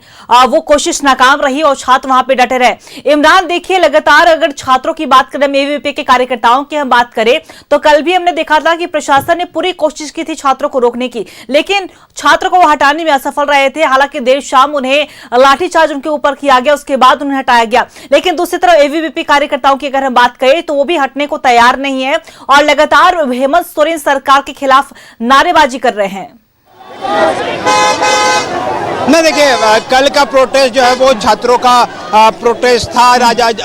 वो कोशिश नाकाम रही और छात्र वहां पे डटे रहे। इमरान देखिए लगातार अगर छात्रों की बात करें, एबीवीपी के कार्यकर्ताओं की हम बात करें तो कल भी हमने देखा था कि प्रशासन ने पूरी कोशिश की थी छात्रों को रोकने की, लेकिन छात्रों को हटाने में असफल रहे थे। हालांकि देर शाम उन्हें लाठीचार्ज उनके ऊपर किया गया, उसके बाद उन्हें हटाया गया, लेकिन दूसरी तरफ एबीवीपी कार्यकर्ताओं की अगर हम बात करें तो वो भी हटने को तैयार नहीं है और लगातार हेमंत सोरेन सरकार के खिलाफ नारेबाजी कर रहे हैं। ना देखिए कल का प्रोटेस्ट जो है वो छात्रों का प्रोटेस्ट था।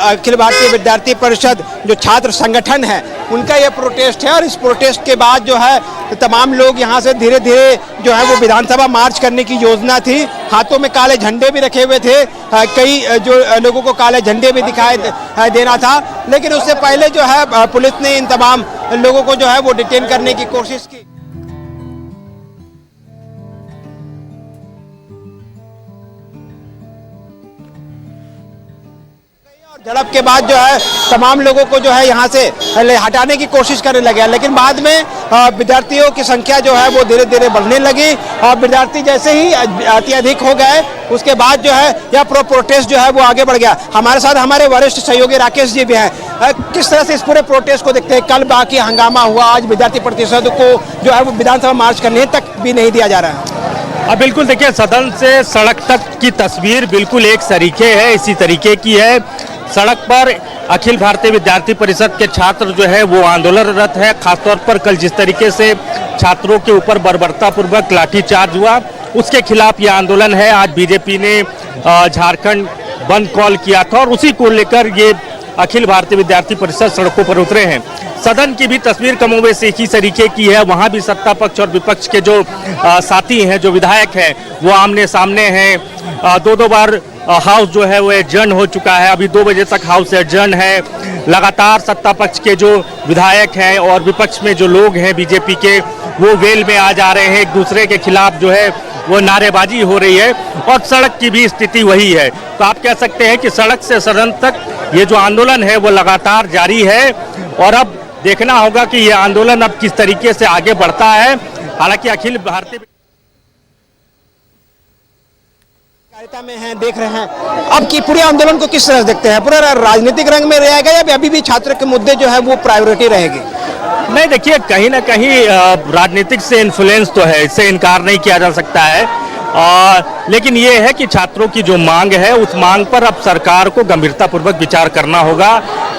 अखिल भारतीय विद्यार्थी परिषद जो छात्र संगठन है उनका ये प्रोटेस्ट है और इस प्रोटेस्ट के बाद जो है तमाम लोग यहाँ से धीरे धीरे जो है वो विधानसभा मार्च करने की योजना थी। हाथों में काले झंडे भी रखे हुए थे, कई जो लोगों को काले झंडे भी दिखाई देना था, लेकिन उससे पहले जो है पुलिस ने इन तमाम लोगों को जो है वो डिटेन करने की कोशिश की। झड़प के बाद जो है तमाम लोगों को जो है यहाँ से हटाने की कोशिश करने लगे, लेकिन बाद में विद्यार्थियों की संख्या जो है वो धीरे धीरे बढ़ने लगी और विद्यार्थी जैसे ही अत्यधिक हो गए उसके बाद जो है यह प्रोटेस्ट जो है वो आगे बढ़ गया। हमारे साथ हमारे वरिष्ठ सहयोगी राकेश जी भी हैं। किस तरह से इस पूरे प्रोटेस्ट को देखते हैं? कल बाकी हंगामा हुआ, आज विद्यार्थी प्रतिशत को जो है वो विधानसभा मार्च करने तक भी नहीं दिया जा रहा है। अब बिल्कुल देखिए, सदन से सड़क तक की तस्वीर बिल्कुल एक तरीके है, इसी तरीके की है। सड़क पर अखिल भारतीय विद्यार्थी परिषद के छात्र जो है वो आंदोलनरत है। खासतौर पर कल जिस तरीके से छात्रों के ऊपर बर्बरतापूर्वक लाठीचार्ज हुआ उसके खिलाफ ये आंदोलन है। आज बीजेपी ने झारखंड बंद कॉल किया था और उसी को लेकर ये अखिल भारतीय विद्यार्थी परिषद सड़कों पर उतरे हैं। सदन की भी तस्वीर कमोबेश एक ही तरीके की है। वहाँ भी सत्ता पक्ष और विपक्ष के जो साथी हैं, जो विधायक हैं, वो आमने सामने हैं। दो बार हाउस जो है वो एडजर्न हो चुका है। अभी 2 बजे तक हाउस एडजर्न है। लगातार सत्ता पक्ष के जो विधायक हैं और विपक्ष में जो लोग हैं बीजेपी के, वो वेल में आ जा रहे हैं। एक दूसरे के खिलाफ जो है वो नारेबाजी हो रही है और सड़क की भी स्थिति वही है। तो आप कह सकते हैं कि सड़क से सदन तक ये जो आंदोलन है वो लगातार जारी है और अब देखना होगा कि ये आंदोलन अब किस तरीके से आगे बढ़ता है। हालांकि अखिल भारतीय में हैं, देख रहे हैं अब की पूरे आंदोलन को किस तरह से देखते हैं? पूरा राजनीतिक रंग में रहेगा या अभी भी छात्र के मुद्दे जो है वो प्रायोरिटी रहेगी? नहीं, देखिए, कहीं ना कहीं राजनीतिक से इन्फ्लुएंस तो है, इससे इनकार नहीं किया जा सकता है। लेकिन ये है कि छात्रों की जो मांग है उस मांग पर अब सरकार को गंभीरतापूर्वक विचार करना होगा,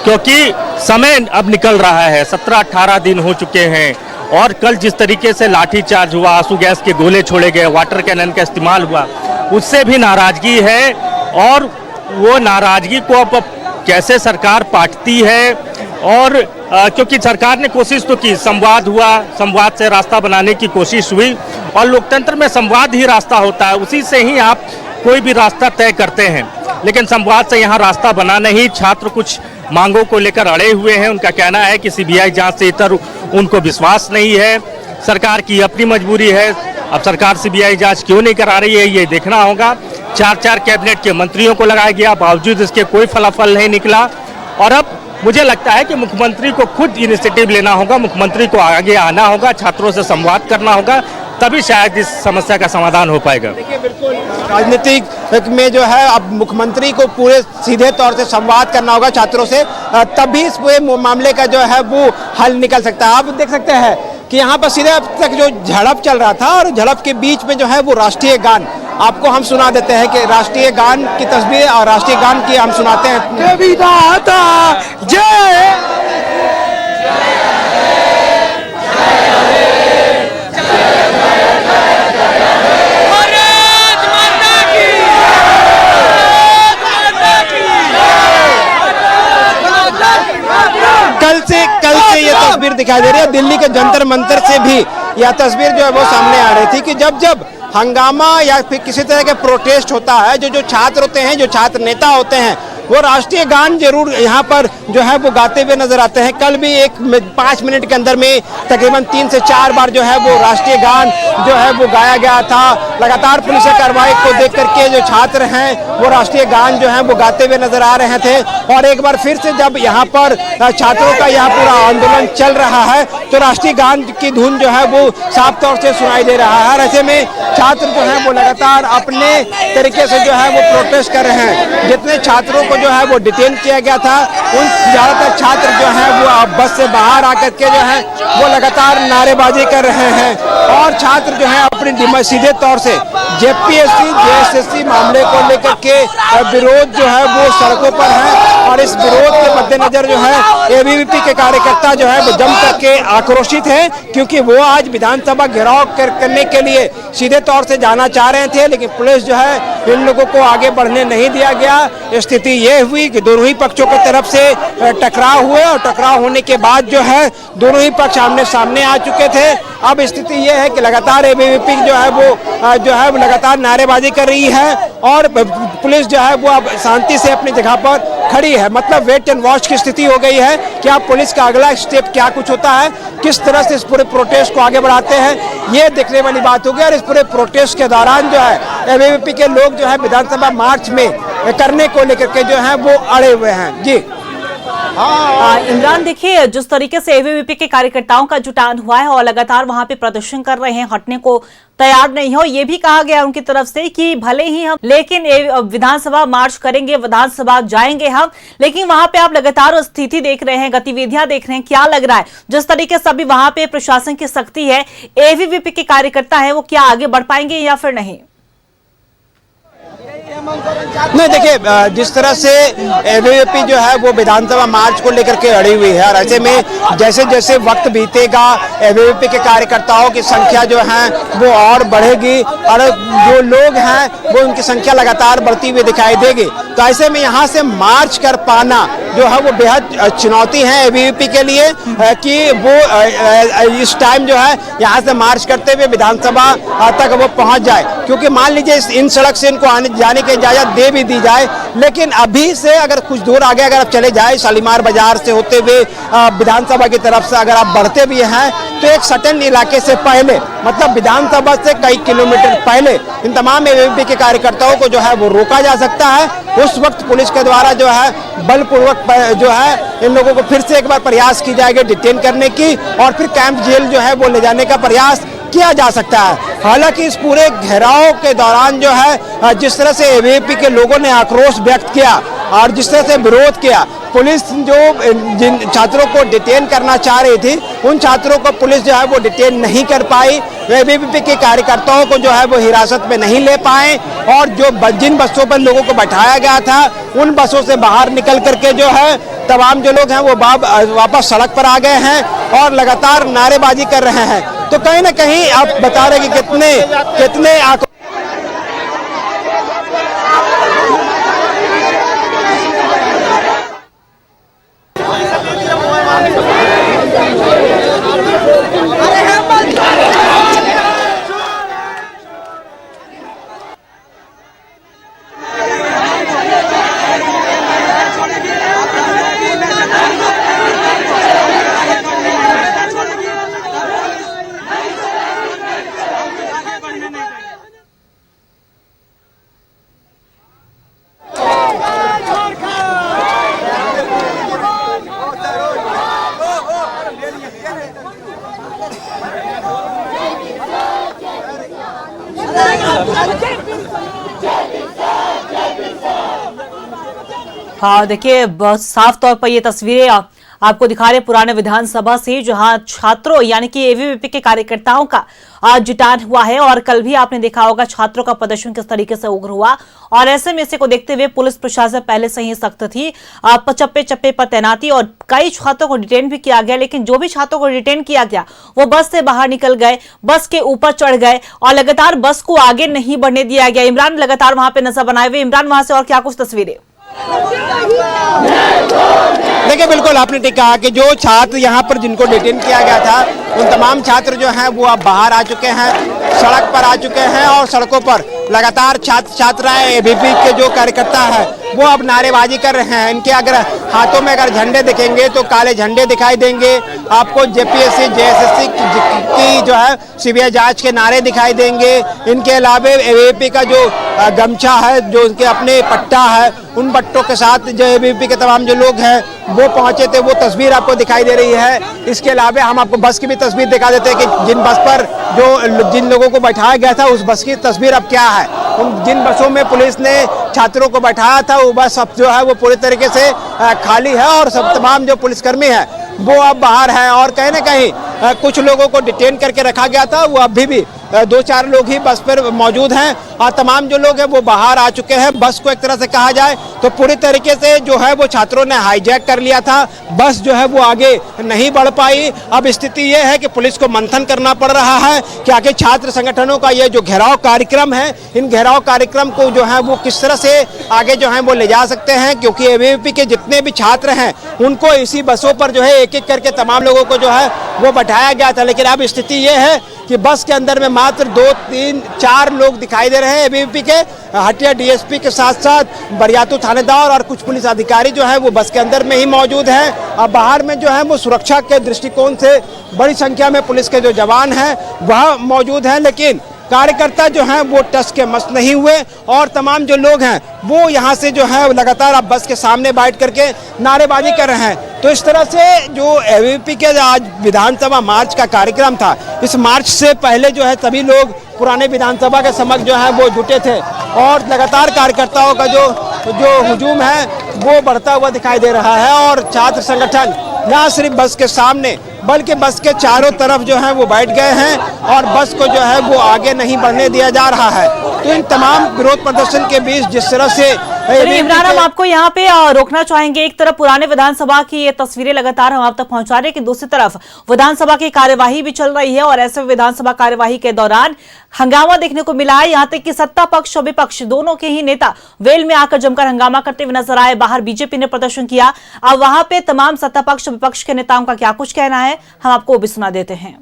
क्योंकि समय अब निकल रहा है। 17-18 दिन हो चुके हैं और कल जिस तरीके से लाठीचार्ज हुआ, आंसू गैस के गोले छोड़े गए, वाटर कैनन का इस्तेमाल हुआ, उससे भी नाराजगी है और वो नाराजगी को अब कैसे सरकार पाटती है। और क्योंकि सरकार ने कोशिश तो की, संवाद हुआ, संवाद से रास्ता बनाने की कोशिश हुई और लोकतंत्र में संवाद ही रास्ता होता है, उसी से ही आप कोई भी रास्ता तय करते हैं। लेकिन संवाद से यहाँ रास्ता बना नहीं। छात्र कुछ मांगों को लेकर अड़े हुए हैं। उनका कहना है कि सीबीआई जांच से इतर उनको विश्वास नहीं है। सरकार की अपनी मजबूरी है। अब सरकार सीबीआई जांच क्यों नहीं करा रही है ये देखना होगा। 4 कैबिनेट के मंत्रियों को लगाया गया, बावजूद इसके कोई फलाफल नहीं निकला। और अब मुझे लगता है कि मुख्यमंत्री को खुद इनिशिएटिव लेना होगा, मुख्यमंत्री को आगे आना होगा, छात्रों से संवाद करना होगा, तभी शायद इस समस्या का समाधान हो पाएगा। देखिए, बिल्कुल राजनीतिक में जो है अब मुख्यमंत्री को पूरे सीधे तौर से संवाद करना होगा छात्रों से, तभी इस पूरे मामले का जो है वो हल निकल सकता है। आप देख सकते हैं कि यहाँ पर सीधे अब तक जो झड़प चल रहा था और झड़प के बीच में जो है वो राष्ट्रीय गान आपको हम सुना देते हैं कि राष्ट्रीय गान की तस्वीर और राष्ट्रीय गान की हम सुनाते हैं। जय कल से ये तस्वीर दिखाई दे रही है। दिल्ली के जंतर मंतर से भी यह तस्वीर जो है वो सामने आ रही थी कि जब हंगामा या फिर किसी तरह के प्रोटेस्ट होता है, जो छात्र होते हैं, जो छात्र नेता होते हैं, वो राष्ट्रीय गान जरूर यहाँ पर जो है वो गाते हुए नजर आते हैं। कल भी 5 मिनट के अंदर में तकरीबन 3 से 4 बार जो है वो राष्ट्रीय गान जो है वो गाया गया था। लगातार पुलिस कार्रवाई को देख करके जो छात्र हैं वो राष्ट्रीय गान जो है वो गाते हुए नजर आ रहे थे। और एक बार फिर से जब यहाँ पर छात्रों का यहाँ पूरा आंदोलन चल रहा है तो राष्ट्रीय गान की धुन जो है वो साफ तौर से सुनाई दे रहा है। ऐसे में छात्र जो है वो लगातार अपने तरीके से जो है वो प्रोटेस्ट कर रहे हैं। जितने छात्रों को जो है वो डिटेन किया गया था, उन ज़्यादातर छात्र जो हैं वो बस से बाहर आकर के जो है वो लगातार नारेबाजी कर रहे हैं। और छात्र जो है अपनी सीधे तौर से जेपीएससी जेएसएससी मामले को लेकर के विरोध जो है वो सड़कों पर है। और इस विरोध के मद्देनजर जो है एबीवीपी के कार्यकर्ता जो है वो जम करके आक्रोशित हैं, क्योंकि वो आज विधानसभा घेराव करने के लिए सीधे तौर से जाना चाह रहे थे, लेकिन पुलिस जो है इन लोगों को आगे बढ़ने नहीं दिया गया। स्थिति ये हुई कि दोनों ही पक्षों की तरफ से टकराव हुए और टकराव होने के बाद जो है दोनों ही पक्ष आमने सामने आ चुके थे। अब स्थिति ये है कि लगातार एबीवीपी जो है वो लगातार नारेबाजी कर रही है और पुलिस जो है वो अब शांति से अपनी जगह पर खड़ी है। मतलब वेट एंड वॉच की स्थिति हो गई है कि अब पुलिस का अगला स्टेप क्या कुछ होता है, किस तरह से इस पूरे प्रोटेस्ट को आगे बढ़ाते हैं, ये देखने वाली बात होगी। और इस पूरे प्रोटेस्ट के दौरान जो है एबीवीपी के लोग जो है विधानसभा मार्च में करने को लेकर के जो है वो अड़े हुए हैं। जी इमरान, देखिए जिस तरीके से एबीवीपी के कार्यकर्ताओं का जुटान हुआ है और लगातार वहां पे प्रदर्शन कर रहे हैं, हटने को तैयार नहीं हो, ये भी कहा गया उनकी तरफ से कि भले ही हम लेकिन विधानसभा मार्च करेंगे, विधानसभा जाएंगे हम, लेकिन वहां पे आप लगातार स्थिति देख रहे हैं, गतिविधियां देख रहे हैं, क्या लग रहा है जिस तरीके से अभी वहां पे प्रशासन की सख्ती है, एबीवीपी के कार्यकर्ता है वो क्या आगे बढ़ पाएंगे या फिर नहीं? नहीं, देखिए जिस तरह से एबीवीपी जो है वो विधानसभा मार्च को लेकर के अड़ी हुई है और ऐसे में जैसे जैसे वक्त बीतेगा एबीवीपी के कार्यकर्ताओं की संख्या जो है वो और बढ़ेगी और जो लोग हैं वो उनकी संख्या लगातार बढ़ती हुई दिखाई देगी। तो ऐसे में यहाँ से मार्च कर पाना जो है वो बेहद चुनौती है एबीवीपी के लिए कि वो इस टाइम जो है यहाँ से मार्च करते हुए विधानसभा तक वो पहुँच जाए, क्योंकि मान लीजिए इन सड़क से इनको आने जाने की इजाजत दे भी दी जाए, लेकिन अभी से अगर कुछ दूर आगे अगर आप चले जाए शालीमार बाजार से होते हुए विधानसभा की तरफ से अगर आप बढ़ते भी हैं तो एक सर्टेन इलाके से पहले मतलब विधानसभा से कई किलोमीटर पहले इन तमाम एबीवीपी के कार्यकर्ताओं को जो है वो रोका जा सकता है। उस वक्त पुलिस के द्वारा जो है बलपूर्वक जो है इन लोगों को फिर से एक बार प्रयास की जाएगी डिटेन करने की और फिर कैंप जेल जो है वो ले जाने का प्रयास किया जा सकता है। हालांकि इस पूरे घेराव के दौरान जो है जिस तरह से एबीवीपी के लोगों ने आक्रोश व्यक्त किया और जिस तरह से विरोध किया, पुलिस जो जिन छात्रों को डिटेन करना चाह रही थी उन छात्रों को पुलिस जो है वो डिटेन नहीं कर पाई, एबीवीपी के कार्यकर्ताओं को जो है वो हिरासत में नहीं ले पाए और जो जिन बसों पर लोगों को बैठाया गया था उन बसों से बाहर निकल करके जो है तमाम जो लोग हैं वो वापस सड़क पर आ गए हैं और लगातार नारेबाजी कर रहे हैं। तो कहीं ना कहीं आप बता रहे कि कितने हाँ, देखिए साफ तौर पर ये तस्वीरें आपको दिखा रहे पुराने विधानसभा से, जहां छात्रों यानी कि एबीवीपी के कार्यकर्ताओं का आज जुटान हुआ है और कल भी आपने देखा होगा छात्रों का प्रदर्शन किस तरीके से उग्र हुआ और ऐसे में इसे को देखते हुए पुलिस प्रशासन पहले से ही सख्त थी, चप्पे चप्पे पर तैनाती और कई छात्रों को डिटेन भी किया गया, लेकिन जो भी छात्रों को डिटेन किया गया वो बस से बाहर निकल गए, बस के ऊपर चढ़ गए और लगातार बस को आगे नहीं बढ़ने दिया गया। इमरान लगातार वहां पे नजर बनाए हुए, इमरान वहां से और क्या कुछ तस्वीरें? देखिए बिल्कुल आपने ठीक कहा कि जो छात्र यहाँ पर जिनको डिटेन किया गया था उन तमाम छात्र जो हैं वो अब बाहर आ चुके हैं, सड़क पर आ चुके हैं और सड़कों पर लगातार छात्राएं एबीवीपी के जो कार्यकर्ता है वो अब नारेबाजी कर रहे हैं। इनके अगर हाथों में अगर झंडे दिखेंगे तो काले झंडे दिखाई देंगे, आपको जेपीएससी जेएसएससी की जो है सीबीआई जांच के नारे दिखाई देंगे। इनके अलावा एबीवीपी का जो गमछा है, जो उनके अपने पट्टा है, उन पट्टों के साथ जो एबीवीपी के तमाम जो लोग हैं वो पहुंचे थे वो तस्वीर आपको दिखाई दे रही है। इसके अलावा हम आपको बस की भी तस्वीर दिखा देते हैं कि जिन बस पर जिन लोगों को बैठाया गया था उस बस की तस्वीर अब क्या है। जिन बसों में पुलिस ने छात्रों को बैठाया था वो बस अब जो है वो पूरी तरीके से खाली है और सब तमाम जो पुलिसकर्मी है वो अब बाहर हैं और कहीं ना कहीं कुछ लोगों को डिटेन करके रखा गया था, वो अभी भी 2-4 लोग ही बस पर मौजूद हैं और तमाम जो लोग हैं वो बाहर आ चुके हैं। बस को एक तरह से कहा जाए तो पूरी तरीके से जो है वो छात्रों ने हाईजैक कर लिया था, बस जो है वो आगे नहीं बढ़ पाई। अब स्थिति ये है कि पुलिस को मंथन करना पड़ रहा है कि आखिर छात्र संगठनों का ये जो घेराव कार्यक्रम है, इन घेराव कार्यक्रम को जो है वो किस तरह से आगे जो है वो ले जा सकते हैं, क्योंकि एबीवीपी के जितने भी छात्र हैं उनको इसी बसों पर जो है एक एक करके तमाम लोगों को जो है वो बैठाया गया था। लेकिन अब स्थिति ये है कि बस के अंदर में मात्र 2-3-4 लोग दिखाई दे रहे हैं एबीवीपी के। हटिया डीएसपी के साथ साथ बरियातू थानेदार और कुछ पुलिस अधिकारी जो है वो बस के अंदर में ही मौजूद हैं। अब बाहर में जो है वो सुरक्षा के दृष्टिकोण से बड़ी संख्या में पुलिस के जो जवान हैं वह मौजूद हैं, लेकिन कार्यकर्ता जो हैं वो टस के मस नहीं हुए और तमाम जो लोग हैं वो यहाँ से जो है लगातार अब बस के सामने बैठ करके नारेबाजी कर रहे हैं। तो इस तरह से जो एबीवीपी के आज विधानसभा मार्च का कार्यक्रम था, इस मार्च से पहले जो है सभी लोग पुराने विधानसभा के समक्ष जो है वो जुटे थे और लगातार कार्यकर्ताओं का जो हुजूम है वो बढ़ता हुआ दिखाई दे रहा है। और छात्र संगठन न सिर्फ बस के सामने बल्कि बस के चारों तरफ जो है वो बैठ गए हैं और बस को जो है वो आगे नहीं बढ़ने दिया जा रहा है। तो इन तमाम विरोध प्रदर्शन के बीच जिस तरह से इमरान, हम आपको यहाँ पे रोकना चाहेंगे। एक तरफ पुराने विधानसभा की ये तस्वीरें लगातार हम आप तक पहुंचा रहे हैं कि दूसरी तरफ विधानसभा की कार्यवाही भी चल रही है और ऐसे विधानसभा कार्यवाही के दौरान हंगामा देखने को मिला है। यहाँ तक कि सत्ता पक्ष और विपक्ष दोनों के ही नेता वेल में आकर जमकर हंगामा करते हुए नजर आए। बाहर बीजेपी ने प्रदर्शन किया। अब वहां पे तमाम सत्ता पक्ष और विपक्ष के नेताओं का क्या कुछ कहना है, हम आपको वो भी सुना देते हैं।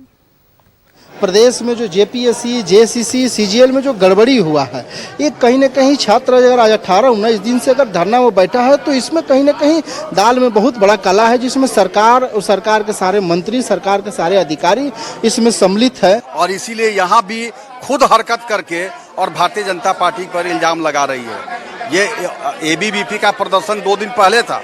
प्रदेश में जो जेपीएससी, जेसीसी, सीजीएल में जो गड़बड़ी हुआ है, ये कहीं ना कहीं छात्र अगर आज 18-19 दिन से अगर धरना में बैठा है तो इसमें कहीं ना कहीं दाल में बहुत बड़ा काला है, जिसमें सरकार और सरकार के सारे मंत्री, सरकार के सारे अधिकारी इसमें सम्मिलित है। और इसीलिए यहाँ भी खुद हरकत करके और भारतीय जनता पार्टी पर इल्जाम लगा रही है। ये एबीवीपी का प्रदर्शन 2 दिन पहले था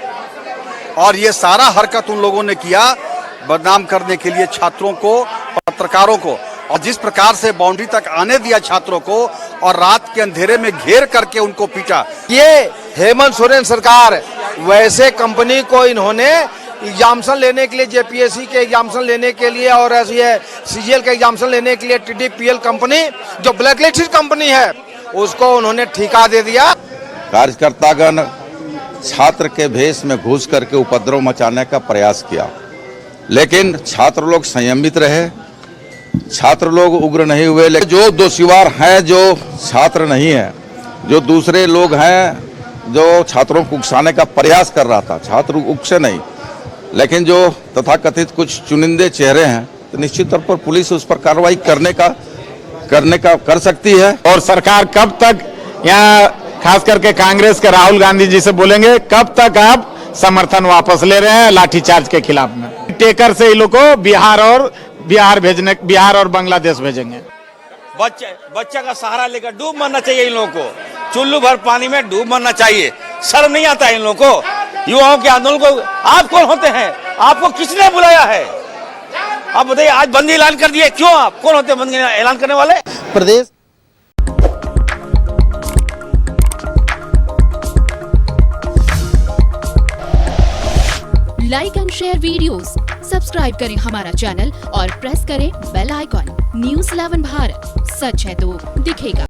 और ये सारा हरकत उन लोगों ने किया बदनाम करने के लिए छात्रों को, पत्रकारों को, और जिस प्रकार से बाउंड्री तक आने दिया छात्रों को और रात के अंधेरे में घेर करके उनको पीटा। ये हेमंत सोरेन सरकार वैसे कंपनी को इन्होंने एग्जाम्शन लेने के लिए, जेपीएससी के एग्जाम्शन लेने के लिए और ये सीजीएल के एग्जाम्शन लेने के लिए टीडीपीएल कंपनी जो ब्लैकलिस्टेड कंपनी है उसको उन्होंने ठेका दे दिया। कार्यकर्तागण छात्र के भेष में घुस करके उपद्रव मचाने का प्रयास किया, लेकिन छात्र लोग संयमित रहे, छात्र लोग उग्र नहीं हुए। लेकिन जो दोषीवार हैं, जो छात्र नहीं है, जो दूसरे लोग हैं जो छात्रों को उकसाने का प्रयास कर रहा था, छात्र उकसे नहीं, लेकिन जो तथाकथित कुछ चुनिंदे चेहरे हैं, तो निश्चित तौर पर पुलिस उस पर कार्रवाई कर सकती है। और सरकार कब तक, यहाँ खास करके कांग्रेस के राहुल गांधी जी से बोलेंगे, कब तक आप समर्थन वापस ले रहे हैं लाठीचार्ज के खिलाफ में? टेकर से इन लोग को बिहार और बांग्लादेश भेजेंगे। बच्चा का सहारा लेकर डूब मरना चाहिए इन लोगों को, चुल्लू भर पानी में डूब मरना चाहिए। शर्म नहीं आता इन लोगों को, युवाओं के आंदोलन को। आप कौन होते हैं? आपको किसने बुलाया है? आप बताइए, आज बंदी ऐलान कर दिए, क्यों? आप कौन होते हैं बंदी ऐलान करने वाले? प्रदेश like and share videos, subscribe करें हमारा चैनल और प्रेस करें बेल आइकॉन। न्यूज़ 11 भारत, सच है तो दिखेगा।